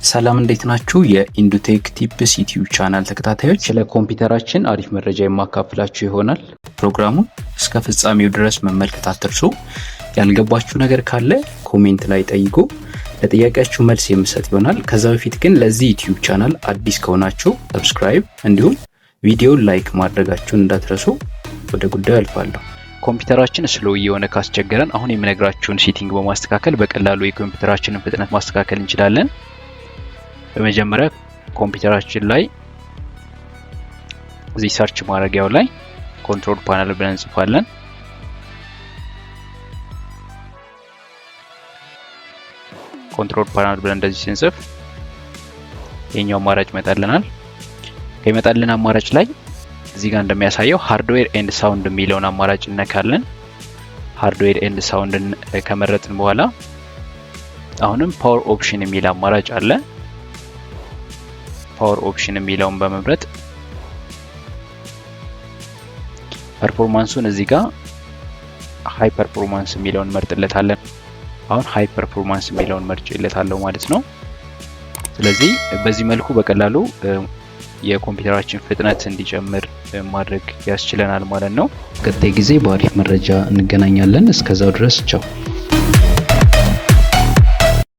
ሰላም እንዴት ናችሁ? የኢንዱቴክ ቲፕስ ዩቲዩብ ቻናል ተከታታዮች፣ ስለ ኮምፒውተራችን አሪፍ መረጃ የማካፍላችሁ ይሆናል። ፕሮግራሙን እስከ ፍጻሜው ድረስ መመልከት አትርሱ። ያልገባችሁ ነገር ካለ ኮሜንት ላይ ጠይቁ፣ ለጥያቄያችሁ መልስ የምሰጥ ይሆናል። ከዛ በፊት ግን ለዚህ ዩቲዩብ ቻናል አዲስ ከሆናችሁ ሰብስክራይብ እንዲሁም ቪዲዮን ላይክ ማድረጋችሁን እንዳትረሱ። ወደ ጉዳዩ አልፋለሁ። ኮምፒውተራችን ስሎው የሆነ ካስቸገረን አሁን የምነግራችሁን ሴቲንግ በማስተካከል በቀላሉ የኮምፒውተራችንን ፍጥነት ማስተካከል እንችላለን። በመጀመሪያ ኮምፒውተራችን ላይ እዚህ ሰርች ማድረጊያው ላይ ኮንትሮል ፓነል ብለን እንጽፋለን። ኮንትሮል ፓነል ብለን እንደዚህ ስንጽፍ የኛው አማራጭ ይመጣልናል። ከመጣልን አማራጭ ላይ እዚህ ጋር እንደሚያሳየው ሃርድዌር ኤንድ ሳውንድ የሚለውን አማራጭ እንነካለን። ሃርድዌር ኤንድ ሳውንድን ከመረጥን በኋላ አሁንም ፓወር ኦፕሽን የሚል አማራጭ አለ። ፓወር ኦፕሽን የሚለውን በመምረጥ ፐርፎርማንሱን እዚህ ጋር ሃይ ፐርፎርማንስ የሚለውን መርጥለታለን። አሁን ሃይ ፐርፎርማንስ የሚለውን መርጬለታለሁ ማለት ነው። ስለዚህ በዚህ መልኩ በቀላሉ የኮምፒውተራችን ፍጥነት እንዲጨምር ማድረግ ያስችለናል ማለት ነው። ቀጣይ ጊዜ በአሪፍ መረጃ እንገናኛለን። እስከዛው ድረስ ቻው።